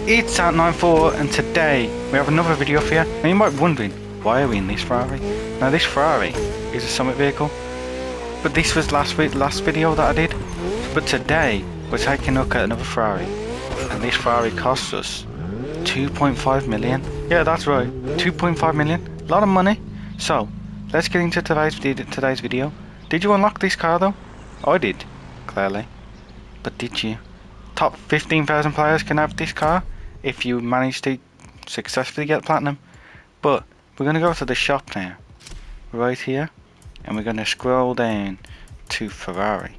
It's at 9:04 and today we have another video for you. Now you might be wondering, why are we in this Ferrari? Now this Ferrari is a summit vehicle, but this was last video that I did. But today we're taking a look at another Ferrari, and this Ferrari costs us 2.5 million. Yeah, that's right, 2.5 million. A lot of money. So let's get into today's video. Did you unlock this car though? I did, clearly. But did you? Top 15,000 players can have this car if you manage to successfully get platinum. But we're going to go to the shop now, right here, and we're going to scroll down to Ferrari.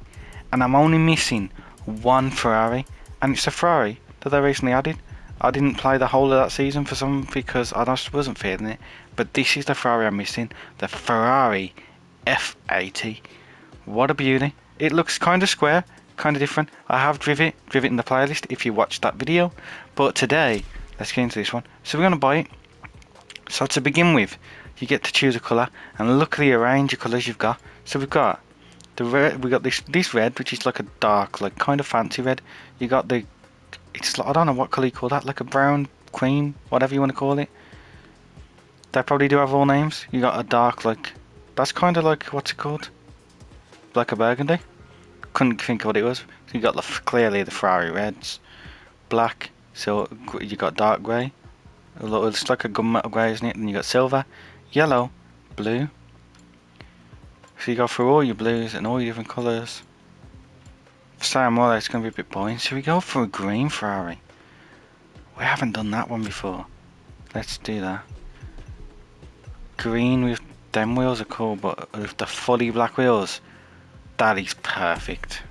And I'm only missing one Ferrari, and it's a Ferrari that I recently added. I didn't play the whole of that season for some because I just wasn't feeling it. But this is the Ferrari I'm missing, the Ferrari F80. What a beauty. It looks kind of square, kind of different. I have driven it in the playlist if you watched that video. But today, let's get into this one. So we're going to buy it. So to begin with, you get to choose a colour, and look at the range of colours you've got. So we've got the red, we got this red, which is like a dark, like kind of fancy red. You got the, it's like, I don't know what colour you call that, like a brown, cream, whatever you want to call it. They probably do have all names. You got a dark, like, that's kind of like, what's it called? Like a burgundy. Couldn't think of what it was. So you got clearly the Ferrari reds, black. So you got dark grey. It's like a gunmetal grey, isn't it? And you got silver, yellow, blue. So you go through all your blues and all your different colours. For Sam Waller, it's going to be a bit boring. So we go for a green Ferrari. We haven't done that one before. Let's do that. Green with them wheels are cool, but with the fully black wheels, that is perfect.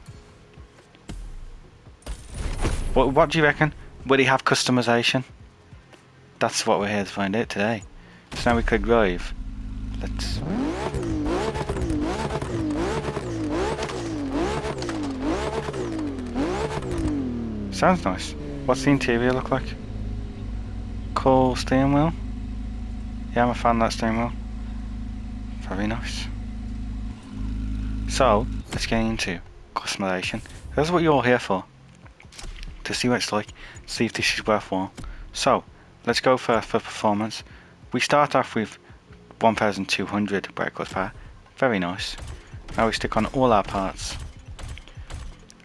What do you reckon? Will he have customization? That's what we're here to find out today. So now we click drive. Let's. Sounds nice. What's the interior look like? Cool steering wheel. Yeah, I'm a fan of that steering wheel. Very nice. So let's get into customization. That's what you're all here for. To see what it's like, see if this is worthwhile. So let's go for performance. We start off with 1,200 brake horsepower. Very nice. Now we stick on all our parts,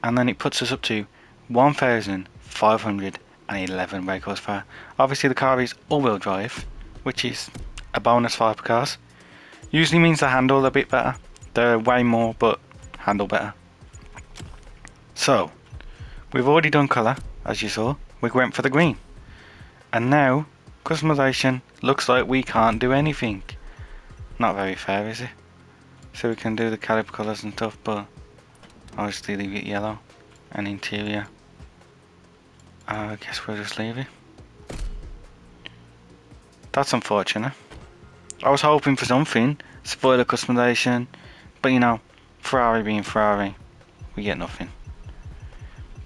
and then it puts us up to 1,511 brake horsepower. Obviously the car is all-wheel drive, which is a bonus for hypercars. Usually means they handle a bit better. They're way more, but handle better. So we've already done colour, as you saw. We went for the green. And now, customization, looks like we can't do anything. Not very fair, is it? So we can do the caliper colours and stuff, but obviously leave it yellow. And interior, I guess we'll just leave it. That's unfortunate. I was hoping for something, spoiler customization, but you know, Ferrari being Ferrari, we get nothing.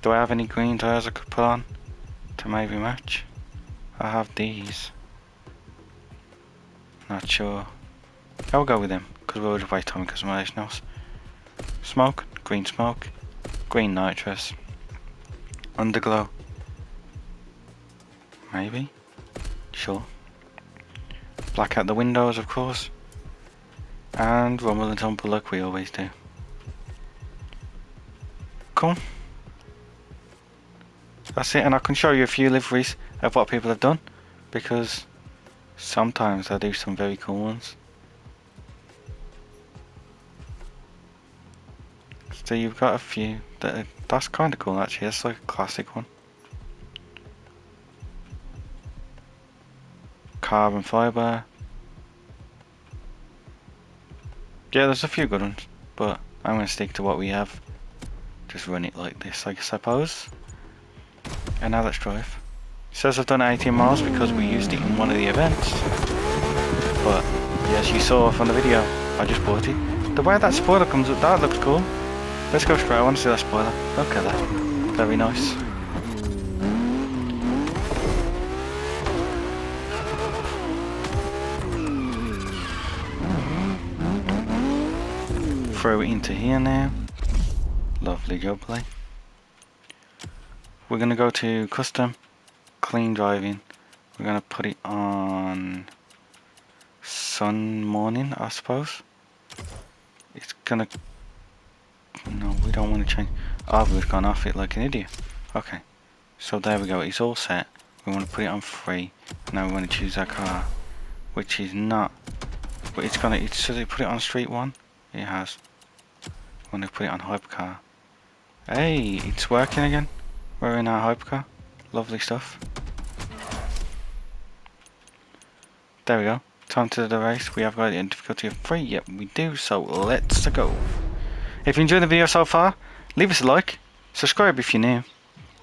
Do I have any green tyres I could put on to maybe match? I have these. Not sure. I'll go with them because we'll just waste time with customization else. Smoke, green nitrous, underglow. Maybe. Sure. Black out the windows, of course. And rumble and tumble like we always do. Cool. That's it, and I can show you a few liveries of what people have done, because sometimes they do some very cool ones. So you've got a few that's kind of cool actually. That's like a classic one. Carbon fibre. Yeah, there's a few good ones, but I'm going to stick to what we have. Just run it like this, I suppose. And now let's drive. It says I've done 18 miles because we used it in one of the events. But as you saw from the video, I just bought it. The way that spoiler comes up, that looks cool. Let's go straight. I want to see that spoiler. Look at that. Very nice. Throw it into here now. Lovely jubbly. We're going to go to custom, clean driving. We're gonna put it on sun morning, I suppose. It's gonna, no, we don't want to change. Oh, we've gone off it like an idiot. Okay, so there we go, it's all set. We want to put it on 3. Now we want to choose our car, which is not, but it's gonna, it says it put it on street 1. It has. We want to put it on Hypercar. Hey, it's working again. We're in our Hypercar. Lovely stuff. There we go. Time to the race. We have got a difficulty of 3. Yep, we do. So let's go. If you enjoyed the video so far, leave us a like. Subscribe if you're new.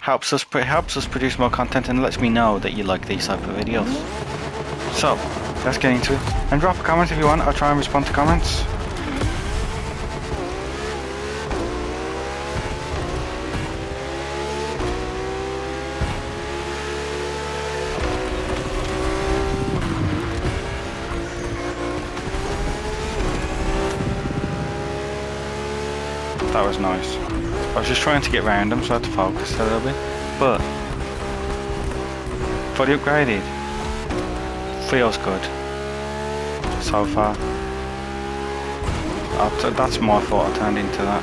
Helps us produce more content and lets me know that you like these type of videos. So let's get into it. And drop a comment if you want. I'll try and respond to comments. That was nice. I was just trying to get round them, so I had to focus a little bit. But fully upgraded. Feels good so far. That's my fault. I turned into that.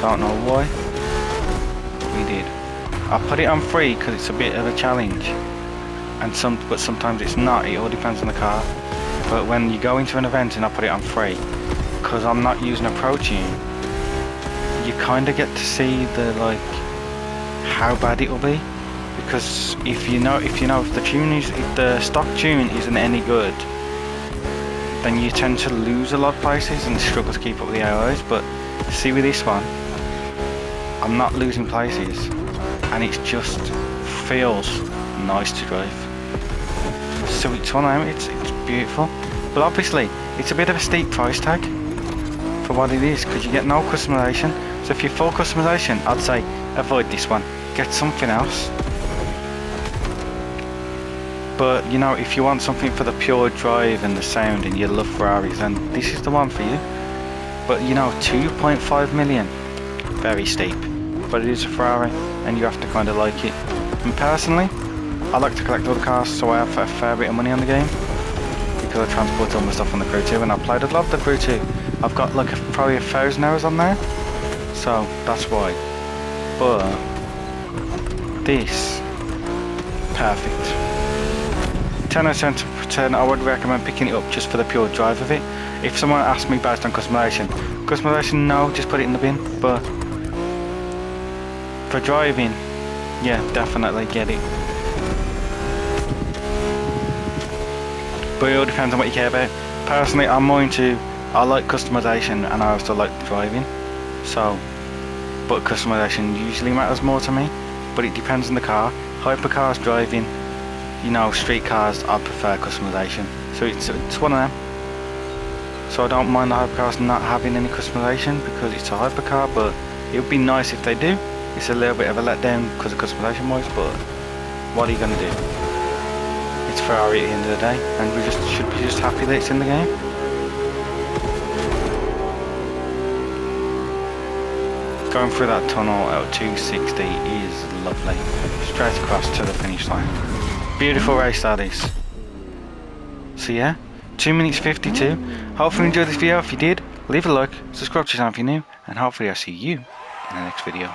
Don't know why. We did. I put it on 3 because it's a bit of a challenge, and but sometimes it's not. It all depends on the car. But when you go into an event and I put it on 3, because I'm not using a pro tune, you kind of get to see the how bad it will be, because if the stock tune isn't any good, then you tend to lose a lot of places and struggle to keep up with the AIs. But see, with this one, I'm not losing places, and it just feels nice to drive. So it's one of them. It's beautiful, but obviously it's a bit of a steep price tag for what it is, because you get no customization. So if you're full customization, I'd say avoid this one, get something else. But you know, if you want something for the pure drive and the sound and you love Ferraris, then this is the one for you. But you know, 2.5 million, very steep, but it is a Ferrari and you have to kind of like it. And personally, I like to collect all the cars, so I have a fair bit of money on the game, because I transport all my stuff on the Crew 2, and I played a lot of the Crew 2. I've got like probably 1,000 hours on there, so that's why. But this, perfect. 10 out of 10, I would recommend picking it up just for the pure drive of it. If someone asks me based on customization, no, just put it in the bin. But for driving, yeah, definitely get it. But it all depends on what you care about. Personally, I like customization and I also like driving. So, but customization usually matters more to me. But it depends on the car. Hypercars, driving, you know, street cars, I prefer customization. So it's one of them. So I don't mind the hypercars not having any customization because it's a hypercar, but it would be nice if they do. It's a little bit of a letdown because of customization wise, but what are you gonna do? It's Ferrari at the end of the day, and we should be just happy that it's in the game. Going through that tunnel at 260 is lovely. Straight across to the finish line. Beautiful race that is. So yeah, 2 minutes 52. Hopefully you enjoyed this video. If you did, leave a like, subscribe to the channel if you're new, and hopefully I'll see you in the next video.